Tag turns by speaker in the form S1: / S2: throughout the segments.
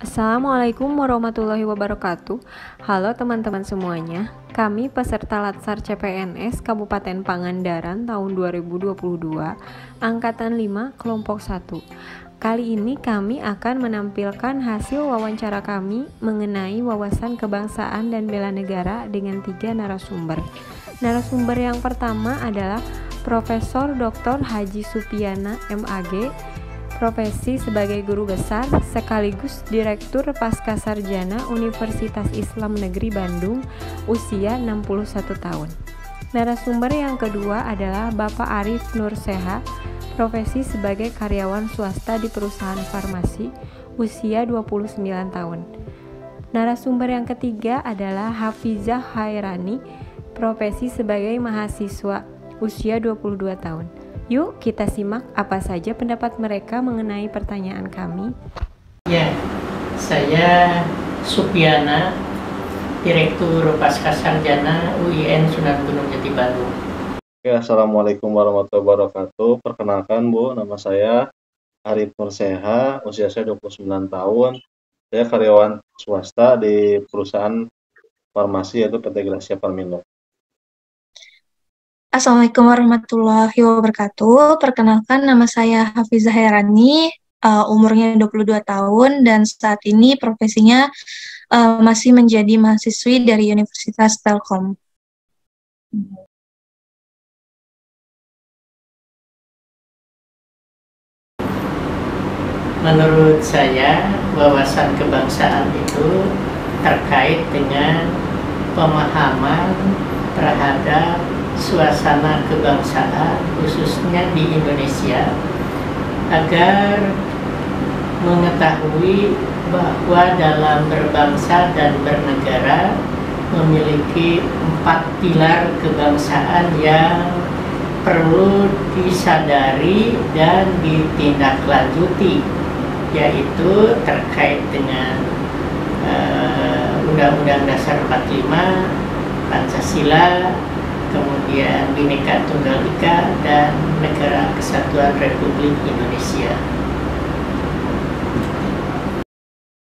S1: Assalamualaikum warahmatullahi wabarakatuh. Halo teman-teman semuanya. Kami peserta Latsar CPNS Kabupaten Pangandaran tahun 2022, Angkatan 5, Kelompok 1. Kali ini kami akan menampilkan hasil wawancara kami mengenai wawasan kebangsaan dan bela negara dengan 3 narasumber. Narasumber yang pertama adalah Profesor Dr. Haji Supiana MAG, profesi sebagai guru besar sekaligus Direktur Pascasarjana Universitas Islam Negeri Bandung, usia 61 tahun. Narasumber yang kedua adalah Bapak Arif Nur Seha, profesi sebagai karyawan swasta di perusahaan farmasi, usia 29 tahun. Narasumber yang ketiga adalah Hafizah Hairani, profesi sebagai mahasiswa, usia 22 tahun. Yuk kita simak apa saja pendapat mereka mengenai pertanyaan kami.
S2: Ya, saya Supiana, Direktur Pascasarjana UIN Sunan Gunung Jati Bandung.
S3: Ya, Assalamualaikum warahmatullahi wabarakatuh. Perkenalkan Bu, nama saya Arif Nur Seha, usia saya 29 tahun. Saya karyawan swasta di perusahaan farmasi yaitu PT Gracia Farmindo.
S4: Assalamualaikum warahmatullahi wabarakatuh. Perkenalkan, nama saya Hafizah Hairani, umurnya 22 tahun dan saat ini profesinya masih menjadi mahasiswi dari Universitas Telkom.
S2: Menurut saya, wawasan kebangsaan itu terkait dengan pemahaman terhadap suasana kebangsaan khususnya di Indonesia agar mengetahui bahwa dalam berbangsa dan bernegara memiliki 4 pilar kebangsaan yang perlu disadari dan ditindaklanjuti, yaitu terkait dengan Undang-Undang Dasar 45, Pancasila, kemudian Bhinneka Tunggal Ika, dan Negara Kesatuan Republik Indonesia.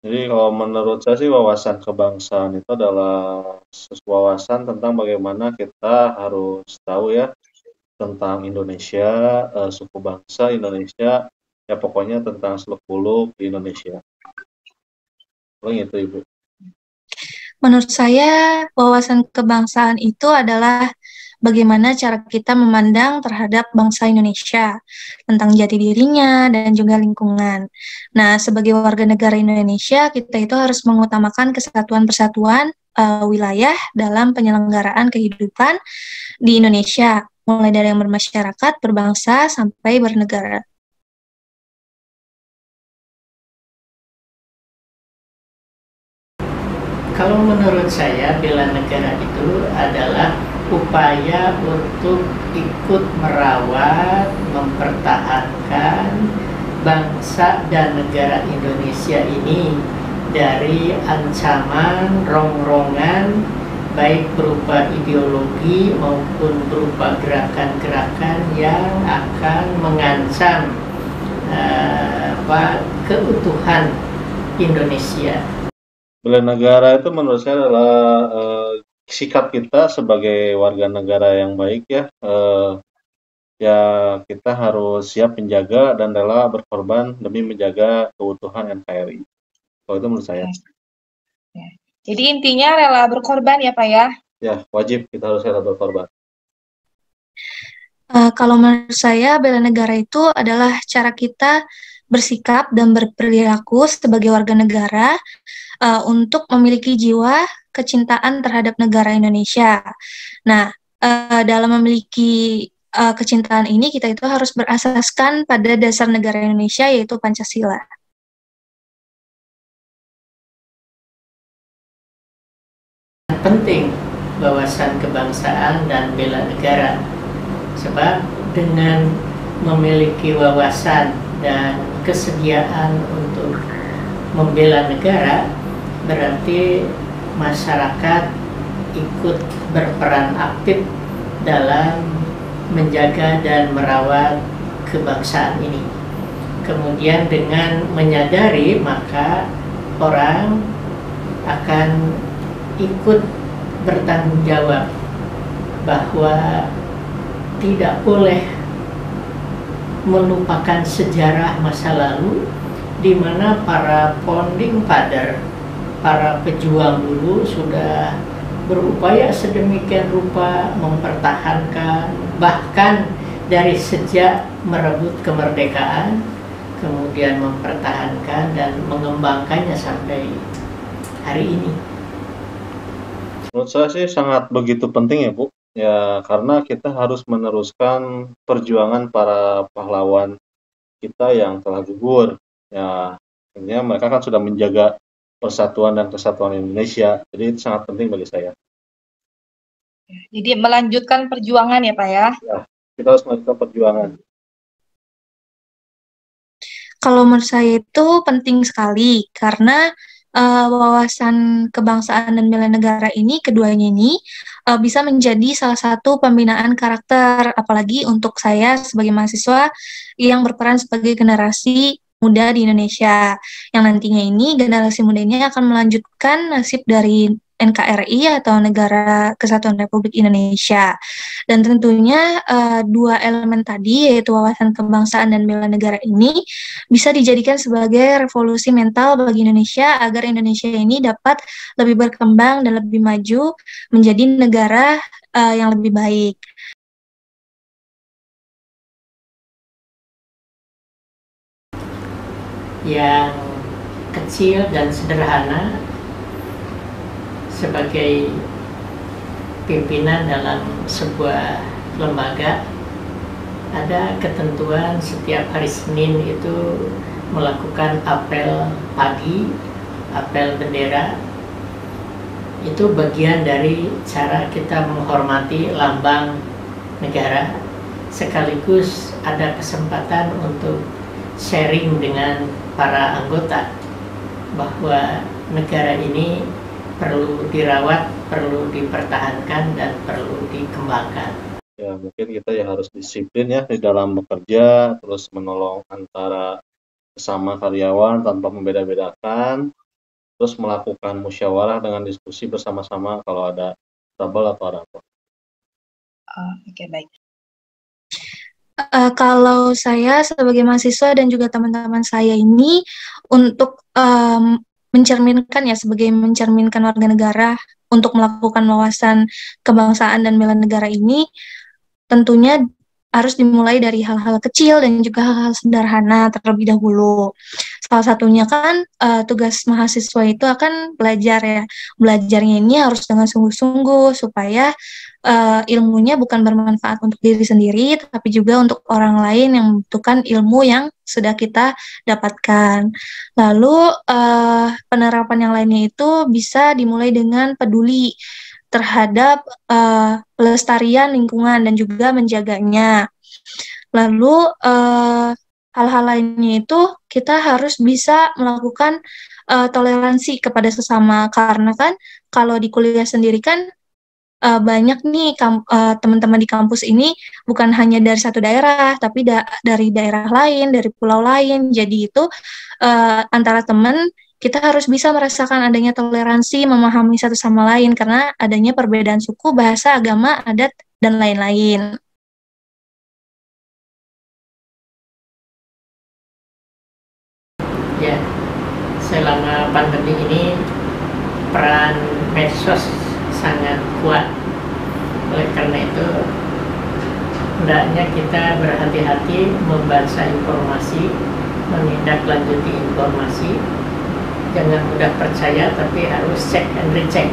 S3: Jadi kalau menurut saya sih wawasan kebangsaan itu adalah wawasan tentang bagaimana kita harus tahu ya tentang Indonesia, suku bangsa Indonesia, ya pokoknya tentang seluk-beluk di Indonesia. Itu Ibu.
S4: Menurut saya, wawasan kebangsaan itu adalah bagaimana cara kita memandang terhadap bangsa Indonesia, tentang jati dirinya dan juga lingkungan. Nah, sebagai warga negara Indonesia, kita itu harus mengutamakan kesatuan persatuan wilayah dalam penyelenggaraan kehidupan di Indonesia, mulai dari yang bermasyarakat, berbangsa, sampai bernegara.
S2: Kalau menurut saya, bela negara itu adalah upaya untuk ikut merawat, mempertahankan bangsa dan negara Indonesia ini dari ancaman, rongrongan, baik berupa ideologi maupun berupa gerakan-gerakan yang akan mengancam keutuhan Indonesia.
S3: Bela negara itu menurut saya adalah sikap kita sebagai warga negara yang baik ya. Ya kita harus siap menjaga dan rela berkorban demi menjaga keutuhan NKRI. Kalau itu menurut saya.
S5: Ya. Jadi intinya rela berkorban ya Pak ya?
S3: Ya, wajib kita harus rela berkorban.
S4: Kalau menurut saya, bela negara itu adalah cara kita bersikap dan berperilaku sebagai warga negara untuk memiliki jiwa kecintaan terhadap negara Indonesia. Nah, dalam memiliki kecintaan ini, kita itu harus berasaskan pada dasar negara Indonesia, yaitu Pancasila.
S2: Penting wawasan kebangsaan dan bela negara, sebab dengan memiliki wawasan dan kesediaan untuk membela negara, berarti masyarakat ikut berperan aktif dalam menjaga dan merawat kebangsaan ini. Kemudian dengan menyadari, maka orang akan ikut bertanggung jawab bahwa tidak boleh melupakan sejarah masa lalu di mana para founding father, para pejuang dulu sudah berupaya sedemikian rupa mempertahankan, bahkan dari sejak merebut kemerdekaan, kemudian mempertahankan dan mengembangkannya sampai hari ini.
S3: Menurut saya sih sangat begitu penting ya Bu, ya karena kita harus meneruskan perjuangan para pahlawan kita yang telah gugur. Ya, akhirnya mereka kan sudah menjaga persatuan dan kesatuan Indonesia, jadi itu sangat penting bagi saya.
S5: Jadi melanjutkan perjuangan ya Pak ya?
S3: Ya, kita harus melanjutkan perjuangan.
S4: Kalau menurut saya itu penting sekali karena wawasan kebangsaan dan bela negara ini, keduanya ini bisa menjadi salah satu pembinaan karakter, apalagi untuk saya sebagai mahasiswa yang berperan sebagai generasi muda di Indonesia, yang nantinya ini generasi muda ini akan melanjutkan nasib dari NKRI atau Negara Kesatuan Republik Indonesia. Dan tentunya dua elemen tadi, yaitu wawasan kebangsaan dan bela negara ini, bisa dijadikan sebagai revolusi mental bagi Indonesia agar Indonesia ini dapat lebih berkembang dan lebih maju menjadi negara yang lebih baik.
S2: Yang kecil dan sederhana sebagai pimpinan dalam sebuah lembaga, ada ketentuan setiap hari Senin itu melakukan apel pagi, apel bendera. Itu bagian dari cara kita menghormati lambang negara, sekaligus ada kesempatan untuk sharing dengan para anggota bahwa negara ini perlu dirawat, perlu dipertahankan, dan perlu dikembangkan.
S3: Ya, mungkin kita ya harus disiplin ya di dalam bekerja, terus menolong antara sesama karyawan tanpa membeda-bedakan, terus melakukan musyawarah dengan diskusi bersama-sama kalau ada trouble atau ada apa.
S5: Oke, baik.
S4: Kalau saya sebagai mahasiswa dan juga teman-teman saya ini untuk mencerminkan warga negara untuk melakukan wawasan kebangsaan dan bela negara ini, tentunya harus dimulai dari hal-hal kecil dan juga hal-hal sederhana terlebih dahulu. Salah satunya kan tugas mahasiswa itu akan belajar ya. Belajarnya ini harus dengan sungguh-sungguh supaya ilmunya bukan bermanfaat untuk diri sendiri, tapi juga untuk orang lain yang membutuhkan ilmu yang sudah kita dapatkan. Lalu penerapan yang lainnya itu bisa dimulai dengan peduli terhadap pelestarian lingkungan dan juga menjaganya. Lalu hal-hal lainnya itu kita harus bisa melakukan toleransi kepada sesama, karena kan kalau di kuliah sendiri kan banyak nih teman-teman di kampus ini bukan hanya dari satu daerah, tapi dari daerah lain, dari pulau lain. Jadi itu antara teman kita harus bisa merasakan adanya toleransi, memahami satu sama lain karena adanya perbedaan suku, bahasa, agama, adat, dan lain-lain.
S2: Ya, selama pandemi ini peran medsos sangat kuat. Oleh karena itu, hendaknya kita berhati-hati membaca informasi, menindaklanjuti informasi. Jangan mudah percaya, tapi harus check and recheck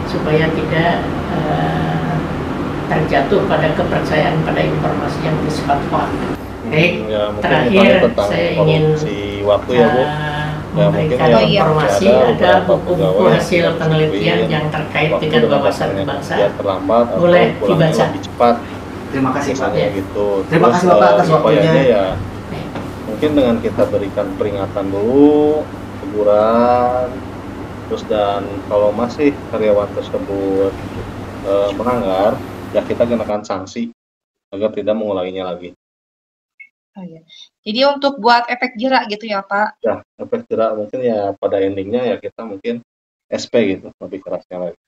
S2: supaya tidak terjatuh pada kepercayaan pada informasi yang bersifat hoax. Baik,
S3: Ya,
S2: terakhir saya ingin
S3: waktu ya Bu.
S2: memberikan informasi, ada buku-buku hasil penelitian yang terkait dengan wawasan kebangsaan. Boleh dibaca.
S3: Lebih cepat.
S6: Terima kasih Pak.
S3: Misalnya gitu.
S6: Terima kasih Bapak atas waktunya.
S3: Upayanya ya mungkin dengan kita berikan peringatan dulu, teguran, terus dan kalau masih karyawan tersebut melanggar, ya kita kenakan sanksi agar tidak mengulanginya lagi.
S5: Oh iya. Jadi untuk buat efek jerak gitu ya Pak?
S3: Ya, efek jerak mungkin ya pada endingnya ya kita mungkin SP gitu, lebih kerasnya lagi.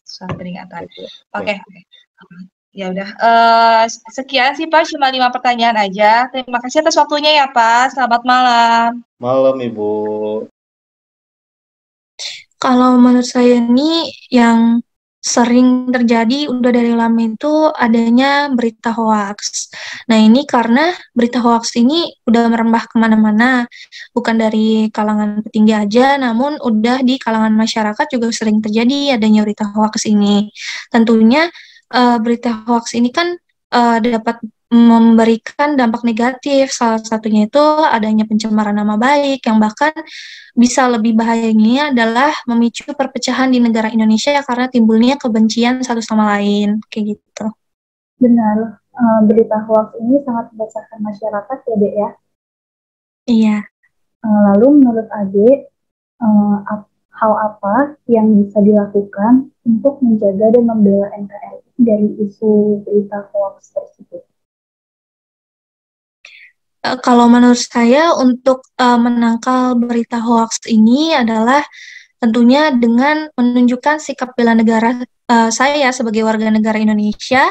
S5: Suara peringatan.
S3: Gitu.
S5: Oke. Ya udah. Sekian sih Pak, cuma 5 pertanyaan aja. Terima kasih atas waktunya ya Pak. Selamat malam.
S3: Malam Ibu.
S4: Kalau menurut saya ini yang sering terjadi udah dari lama itu adanya berita hoax. Nah ini karena berita hoax ini udah merembah kemana-mana, bukan dari kalangan petinggi aja, namun udah di kalangan masyarakat juga sering terjadi adanya berita hoax ini. Tentunya berita hoax ini kan dapat memberikan dampak negatif, salah satunya itu adanya pencemaran nama baik yang bahkan bisa lebih bahayanya adalah memicu perpecahan di negara Indonesia karena timbulnya kebencian satu sama lain, kayak gitu.
S7: Benar, berita hoax ini sangat meresahkan masyarakat ya Dek ya.
S4: Iya.
S7: Lalu menurut Ade, hal apa yang bisa dilakukan untuk menjaga dan membela NKRI dari isu berita hoax tersebut?
S4: Kalau menurut saya untuk menangkal berita hoax ini adalah tentunya dengan menunjukkan sikap bela negara saya sebagai warga negara Indonesia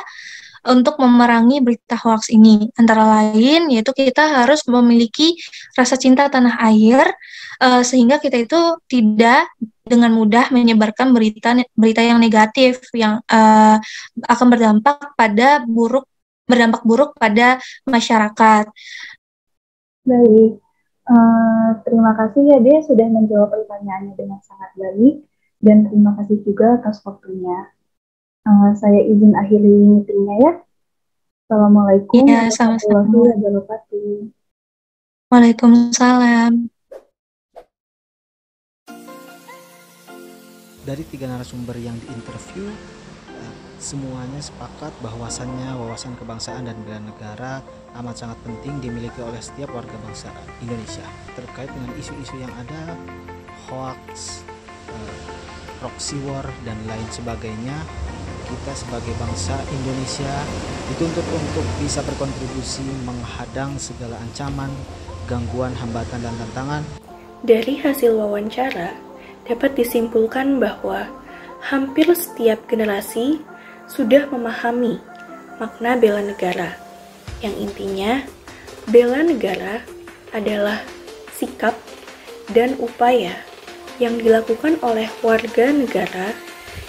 S4: untuk memerangi berita hoax ini. Antara lain yaitu kita harus memiliki rasa cinta tanah air sehingga kita itu tidak dengan mudah menyebarkan berita yang negatif yang akan berdampak buruk pada masyarakat.
S7: Baik, terima kasih ya Dek sudah menjawab pertanyaannya dengan sangat baik dan terima kasih juga atas waktunya. Saya izin akhiri meetingnya ya. Assalamualaikum warahmatullahi wabarakatuh.
S4: Waalaikumsalam.
S8: Dari 3 narasumber yang diinterview, semuanya sepakat bahwasannya wawasan kebangsaan dan bela negara amat sangat penting dimiliki oleh setiap warga bangsa Indonesia terkait dengan isu-isu yang ada, hoax, proxy war dan lain sebagainya. Kita sebagai bangsa Indonesia dituntut untuk bisa berkontribusi menghadang segala ancaman, gangguan, hambatan dan tantangan.
S9: Dari hasil wawancara dapat disimpulkan bahwa hampir setiap generasi sudah memahami makna bela negara, yang intinya bela negara adalah sikap dan upaya yang dilakukan oleh warga negara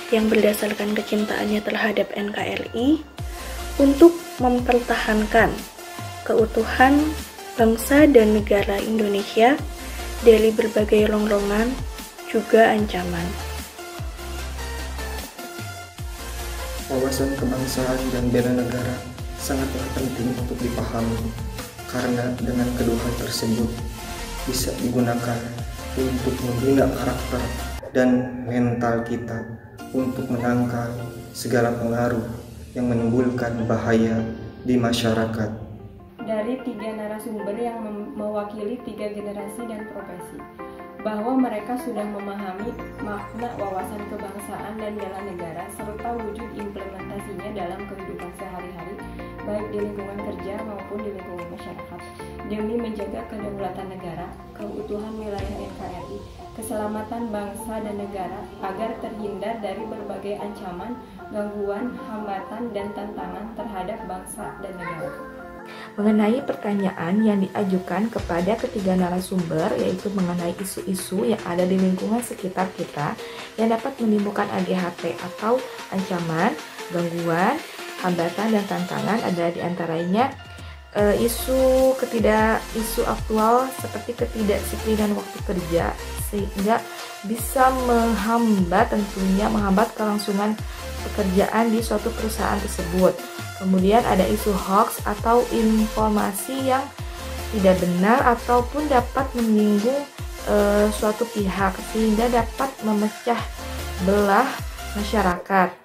S9: yang berdasarkan kecintaannya terhadap NKRI untuk mempertahankan keutuhan bangsa dan negara Indonesia dari berbagai rongrongan juga ancaman.
S10: Wawasan kebangsaan dan bela negara sangatlah penting untuk dipahami karena dengan kedua hal tersebut bisa digunakan untuk membina karakter dan mental kita untuk menangkal segala pengaruh yang menimbulkan bahaya di masyarakat.
S1: Dari 3 narasumber yang mewakili 3 generasi dan profesi, bahwa mereka sudah memahami makna wawasan kebangsaan dan bela negara serta wujud implementasinya dalam kehidupan sehari-hari baik di lingkungan kerja maupun di lingkungan masyarakat demi menjaga kedaulatan negara, keutuhan wilayah NKRI, keselamatan bangsa dan negara agar terhindar dari berbagai ancaman, gangguan, hambatan dan tantangan terhadap bangsa dan negara.
S9: Mengenai pertanyaan yang diajukan kepada ketiga narasumber, yaitu mengenai isu-isu yang ada di lingkungan sekitar kita yang dapat menimbulkan AGHT atau ancaman, gangguan, hambatan dan tantangan, adalah diantaranya isu aktual seperti ketidakdisiplinan waktu kerja sehingga bisa menghambat kelangsungan pekerjaan di suatu perusahaan tersebut. Kemudian ada isu hoax atau informasi yang tidak benar ataupun dapat menyinggung suatu pihak sehingga dapat memecah belah masyarakat.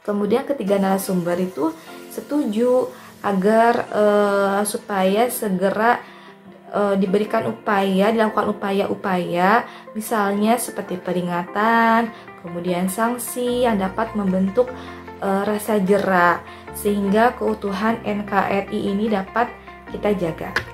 S9: Kemudian ketiga narasumber itu setuju agar supaya segera dilakukan upaya-upaya misalnya seperti peringatan, kemudian sanksi yang dapat membentuk rasa jera sehingga keutuhan NKRI ini dapat kita jaga.